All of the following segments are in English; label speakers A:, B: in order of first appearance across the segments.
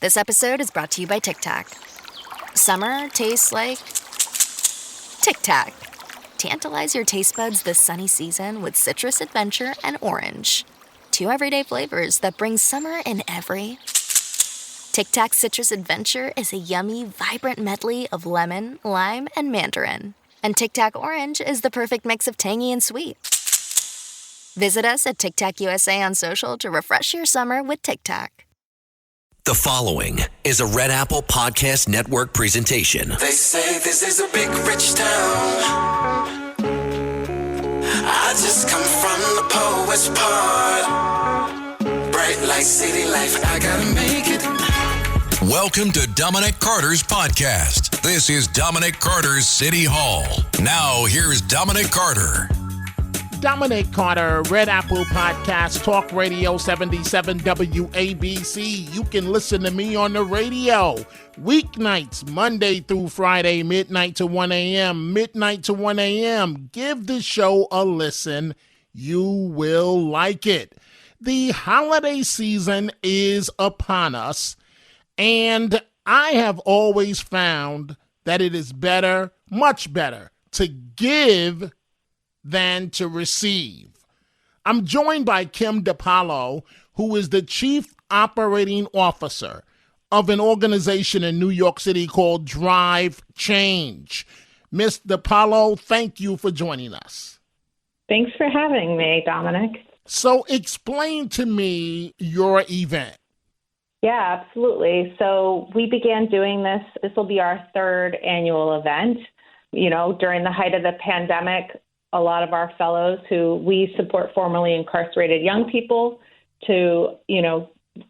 A: This episode is brought to you by Tic Tac. Summer tastes like Tic Tac. Tantalize your taste buds this sunny season with citrus adventure and orange. 2 everyday flavors that bring summer in every. Tic Tac Citrus Adventure is a yummy, vibrant medley of lemon, lime, and mandarin. And Tic Tac Orange is the perfect mix of tangy and sweet. Visit us at Tic Tac USA on social to refresh your summer with Tic Tac.
B: The following is a Red Apple Podcast Network presentation.
C: They say this is a big rich town. I just come from the poet's part. Bright light, city life, I gotta make it.
D: Welcome to Dominic Carter's podcast. This is Dominic Carter City Hall. Now, here's Dominic Carter.
E: Dominic Carter, Red Apple Podcast, Talk Radio 77 WABC. You can listen to me on the radio weeknights, Monday through Friday, midnight to 1 a.m., midnight to 1 a.m. Give the show a listen. You will like it. The holiday season is upon us, and I have always found that it is better, much better, to give than to receive. I'm joined by Kim DiPalo, who is the Chief Operating Officer of an organization in New York City called Drive Change. Ms. DiPalo, thank you for joining us.
F: Thanks for having me, Dominic.
E: So explain to me your event.
F: Yeah, absolutely. So we began doing this. This will be our 3rd annual event. You know, during the height of the pandemic, a lot of our fellows who we support formerly incarcerated young people to,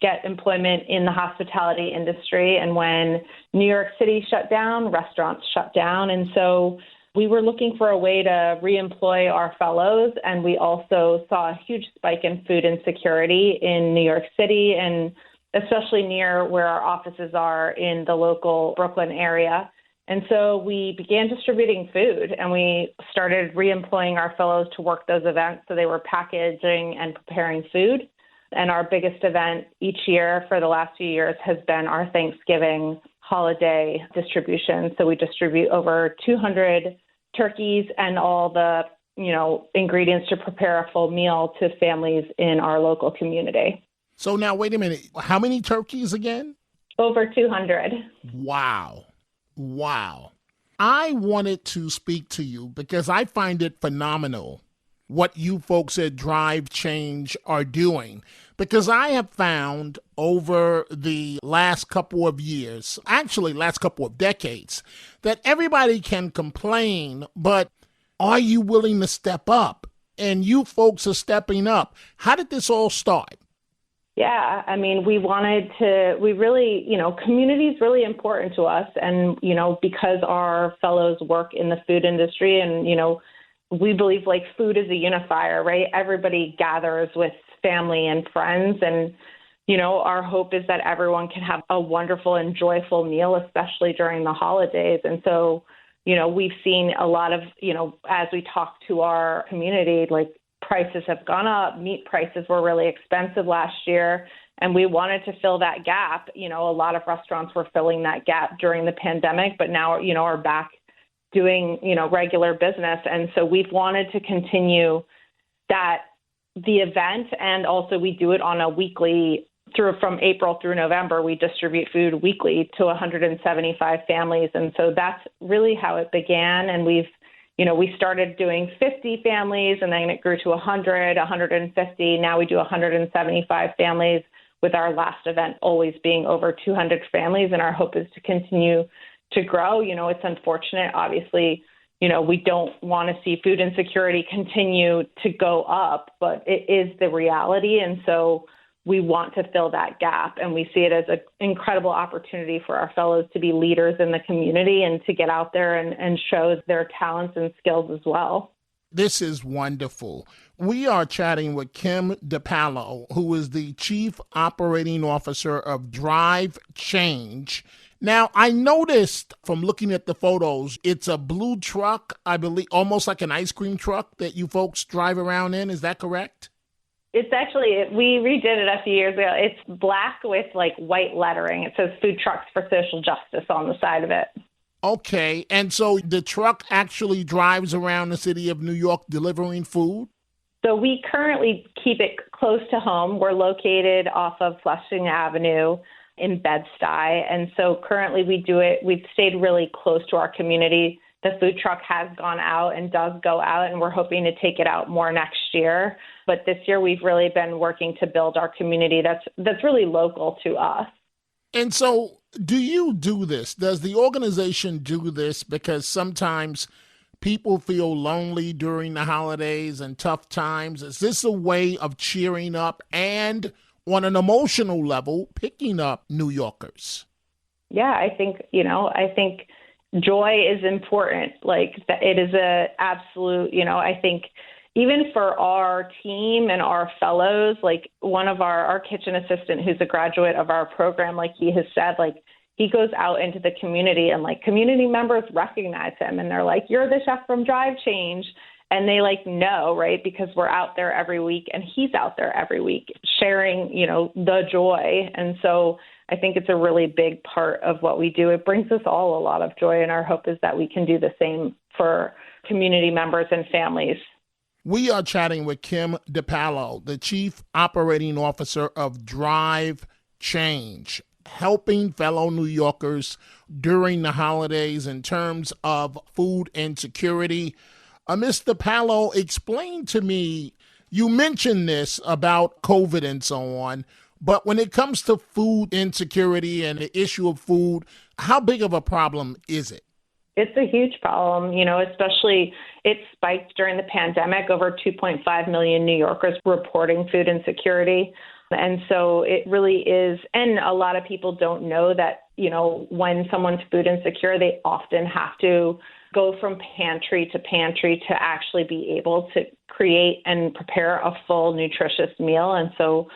F: get employment in the hospitality industry. And when New York City shut down, restaurants shut down. And so we were looking for a way to reemploy our fellows. And we also saw a huge spike in food insecurity in New York City, and especially near where our offices are in the local Brooklyn area. And so we began distributing food, and we started reemploying our fellows to work those events. So they were packaging and preparing food. And our biggest event each year for the last few years has been our Thanksgiving holiday distribution. So we distribute over 200 turkeys and all the, ingredients to prepare a full meal to families in our local community.
E: So now, wait a minute. How many turkeys again?
F: Over 200.
E: Wow. I wanted to speak to you because I find it phenomenal what you folks at Drive Change are doing. Because I have found over the last couple of years, actually last couple of decades, that everybody can complain, but are you willing to step up? And you folks are stepping up. How did this all start?
F: Yeah, I mean, we really, community is really important to us. And, because our fellows work in the food industry and, we believe like food is a unifier, right? Everybody gathers with family and friends. And, our hope is that everyone can have a wonderful and joyful meal, especially during the holidays. And so, we've seen a lot of, as we talk to our community, like, prices have gone up. Meat prices were really expensive last year, and we wanted to fill that gap. A lot of restaurants were filling that gap during the pandemic, but now, are back doing, regular business. And so we've wanted to continue the event, and also we do it on a weekly from April through November. We distribute food weekly to 175 families. And so that's really how it began. And we started doing 50 families, and then it grew to 100, 150. Now we do 175 families, with our last event always being over 200 families. And our hope is to continue to grow. It's unfortunate, obviously, we don't want to see food insecurity continue to go up, but it is the reality. And so we want to fill that gap, and we see it as an incredible opportunity for our fellows to be leaders in the community and to get out there and show their talents and skills as well.
E: This is wonderful. We are chatting with Kim DiPalo, who is the Chief Operating Officer of Drive Change. Now, I noticed from looking at the photos, it's a blue truck, I believe, almost like an ice cream truck that you folks drive around in. Is that correct?
F: It's actually, we redid it a few years ago. It's black with like white lettering. It says Food Trucks for Social Justice on the side of it.
E: Okay, and so the truck actually drives around the city of New York delivering food?
F: So we currently keep it close to home. We're located off of Flushing Avenue in Bed-Stuy. And so currently we do it, we've stayed really close to our community. The food truck has gone out and does go out, and we're hoping to take it out more next year. But this year we've really been working to build our community that's really local to us.
E: And so do you do this? Does the organization do this because sometimes people feel lonely during the holidays and tough times? Is this a way of cheering up and, on an emotional level, picking up New Yorkers?
F: Yeah, I think joy is important. Like, it is a absolute, I think even for our team and our fellows, like one of our kitchen assistant who's a graduate of our program, like he has said, like he goes out into the community and like community members recognize him and they're like, you're the chef from Drive Change. And they like know, right? Because we're out there every week and he's out there every week sharing, the joy. And so I think it's a really big part of what we do. It brings us all a lot of joy, and our hope is that we can do the same for community members and families.
E: We are chatting with Kim DiPalo, the Chief Operating Officer of Drive Change, helping fellow New Yorkers during the holidays in terms of food insecurity. Ms. DiPalo, explain to me, you mentioned this about COVID and so on, but when it comes to food insecurity and the issue of food, how big of a problem is it?
F: It's a huge problem, especially it spiked during the pandemic. Over 2.5 million New Yorkers reporting food insecurity. And so it really is. And a lot of people don't know that, when someone's food insecure, they often have to go from pantry to actually be able to create and prepare a full nutritious meal. And so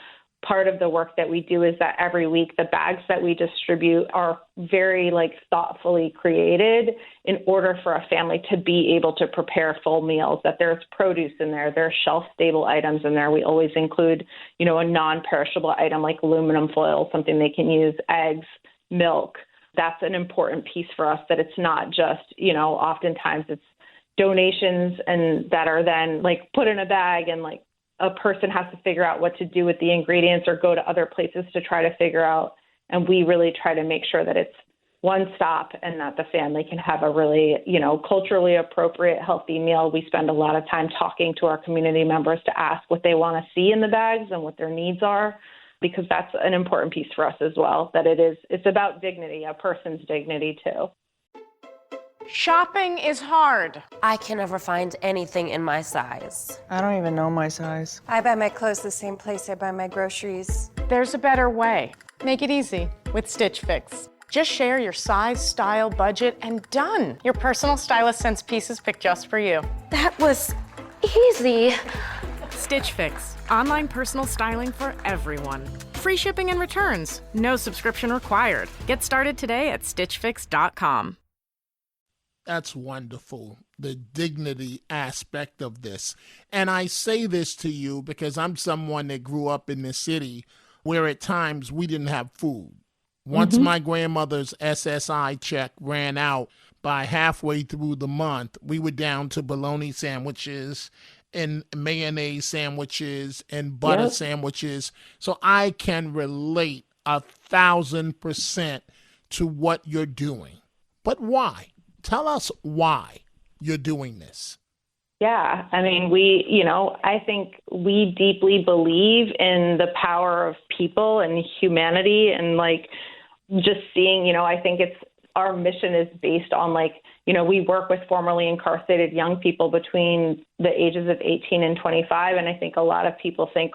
F: part of the work that we do is that every week the bags that we distribute are very thoughtfully created in order for a family to be able to prepare full meals, that there's produce in there's shelf stable items in there. We always include, a non-perishable item like aluminum foil, something they can use, eggs, milk. That's an important piece for us, that it's not just, oftentimes it's donations and that are then put in a bag and a person has to figure out what to do with the ingredients or go to other places to try to figure out. And we really try to make sure that it's one stop and that the family can have a really, culturally appropriate, healthy meal. We spend a lot of time talking to our community members to ask what they want to see in the bags and what their needs are, because that's an important piece for us as well, that it's about dignity, a person's dignity too.
G: Shopping is hard.
H: I can never find anything in my size.
I: I don't even know my size.
J: I buy my clothes the same place I buy my groceries.
G: There's a better way. Make it easy with Stitch Fix. Just share your size, style, budget, and done. Your personal stylist sends pieces picked just for you.
H: That was easy.
G: Stitch Fix. Online personal styling for everyone. Free shipping and returns. No subscription required. Get started today at stitchfix.com.
E: That's wonderful, the dignity aspect of this. And I say this to you because I'm someone that grew up in the city where at times we didn't have food. Once my grandmother's SSI check ran out, by halfway through the month, we were down to bologna sandwiches and mayonnaise sandwiches and butter sandwiches. So I can relate 1,000% to what you're doing. But why? Tell us why you're doing this.
F: Yeah, I mean, I think we deeply believe in the power of people and humanity and just seeing, I think our mission is based on we work with formerly incarcerated young people between the ages of 18 and 25. And I think a lot of people think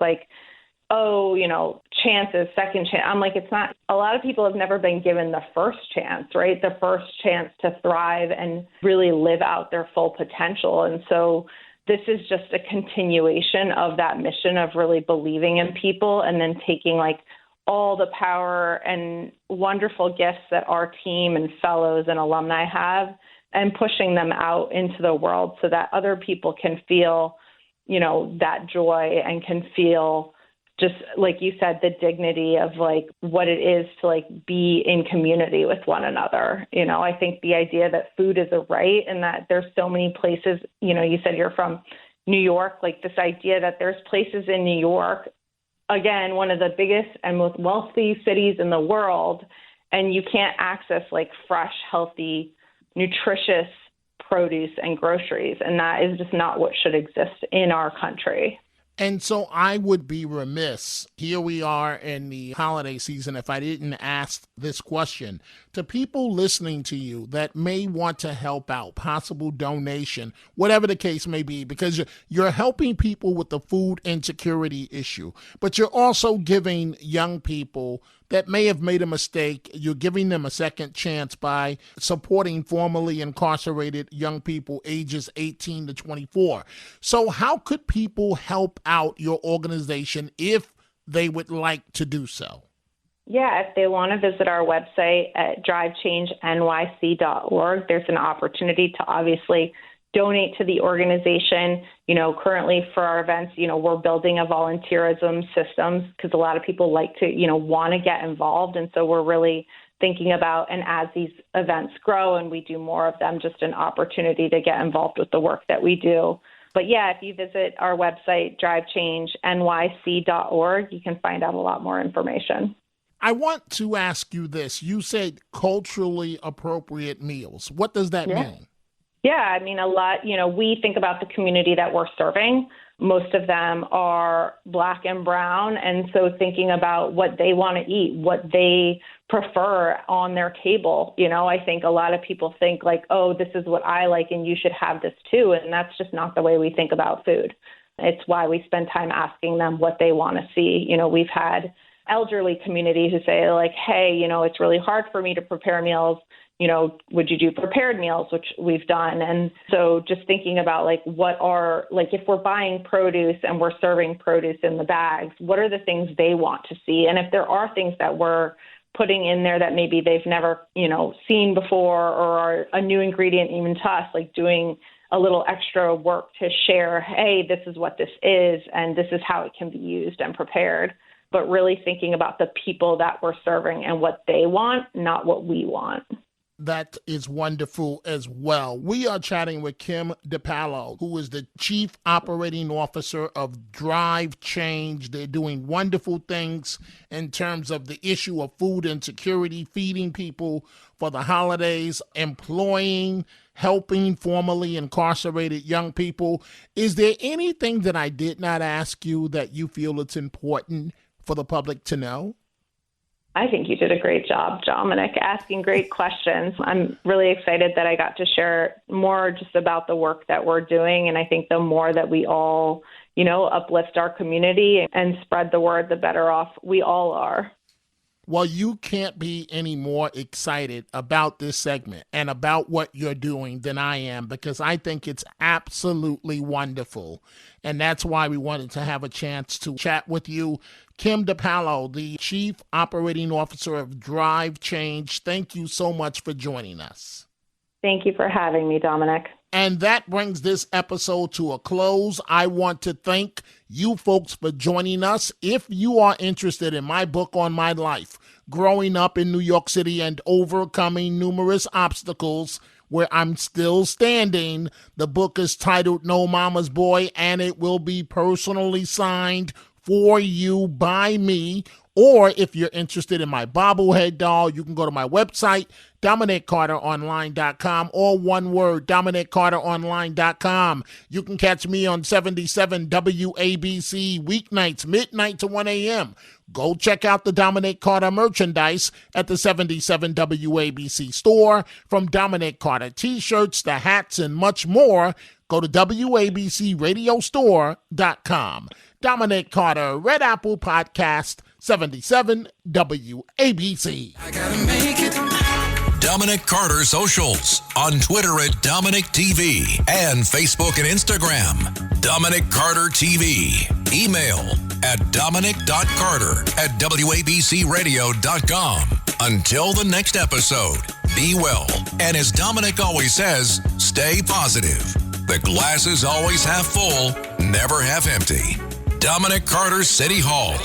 F: chances, second chance. I'm it's not. A lot of people have never been given the first chance, right? The first chance to thrive and really live out their full potential. And so this is just a continuation of that mission of really believing in people and then taking all the power and wonderful gifts that our team and fellows and alumni have and pushing them out into the world so that other people can feel that joy and can feel, just like you said, the dignity of like what it is to like be in community with one another. I think the idea that food is a right and that there's so many places, you said you're from New York, like this idea that there's places in New York, again, one of the biggest and most wealthy cities in the world, and you can't access like fresh, healthy, nutritious produce and groceries. And that is just not what should exist in our country.
E: And so I would be remiss, here we are in the holiday season, if I didn't ask this question to people listening to you that may want to help out, possible donation, whatever the case may be, because you're helping people with the food insecurity issue, but you're also giving young people that may have made a mistake, you're giving them a second chance by supporting formerly incarcerated young people ages 18 to 24. So how could people help out your organization if they would like to do so?
F: Yeah, if they want to visit our website at drivechangenyc.org, there's an opportunity to obviously donate to the organization. Currently for our events, we're building a volunteerism systems because a lot of people like to, want to get involved. And so we're really thinking about, and as these events grow and we do more of them, just an opportunity to get involved with the work that we do. But yeah, if you visit our website, drivechangenyc.org, you can find out a lot more information.
E: I want to ask you this. You said culturally appropriate meals. What does that mean?
F: Yeah, I mean, a lot, we think about the community that we're serving. Most of them are Black and brown. And so thinking about what they want to eat, what they prefer on their table, I think a lot of people think like, oh, this is what I like and you should have this too. And that's just not the way we think about food. It's why we spend time asking them what they want to see. We've had elderly community who say like, hey, it's really hard for me to prepare meals. Would you do prepared meals, which we've done? And so just thinking about like if we're buying produce and we're serving produce in the bags, what are the things they want to see? And if there are things that we're putting in there that maybe they've never, seen before or are a new ingredient even to us, like doing a little extra work to share, hey, this is what this is and this is how it can be used and prepared. But really thinking about the people that we're serving and what they want, not what we want.
E: That is wonderful as well. We are chatting with Kim DiPalo, who is the Chief Operating Officer of Drive Change. They're doing wonderful things in terms of the issue of food insecurity, feeding people for the holidays, employing, helping formerly incarcerated young people. Is there anything that I did not ask you that you feel it's important for the public to know?
F: I think you did a great job, Dominic, asking great questions. I'm really excited that I got to share more just about the work that we're doing. And I think the more that we all, uplift our community and spread the word, the better off we all are.
E: Well, you can't be any more excited about this segment and about what you're doing than I am, because I think it's absolutely wonderful. And that's why we wanted to have a chance to chat with you. Kim DiPalo, the Chief Operating Officer of Drive Change, thank you so much for joining us.
F: Thank you for having me, Dominic.
E: And that brings this episode to a close. I want to thank you folks for joining us. If you are interested in my book on my life, growing up in New York City and overcoming numerous obstacles where I'm still standing, the book is titled No Mama's Boy, and it will be personally signed for you by me. Or if you're interested in my bobblehead doll, you can go to my website, DominicCarterOnline.com, or one word, DominicCarterOnline.com. You can catch me on 77 WABC weeknights, midnight to 1 a.m. Go check out the Dominic Carter merchandise at the 77 WABC store. From Dominic Carter t-shirts, the hats, and much more, go to WABCRadiostore.com. Dominic Carter, Red Apple Podcast, 77 WABC.
C: I gotta make it.
D: Dominic Carter socials on Twitter at Dominic TV and Facebook and Instagram. Dominic Carter TV. Email at dominic.carter@wabcradio.com. Until the next episode, be well. And as Dominic always says, stay positive. The glass is always half full, never half empty. Dominic Carter City Hall.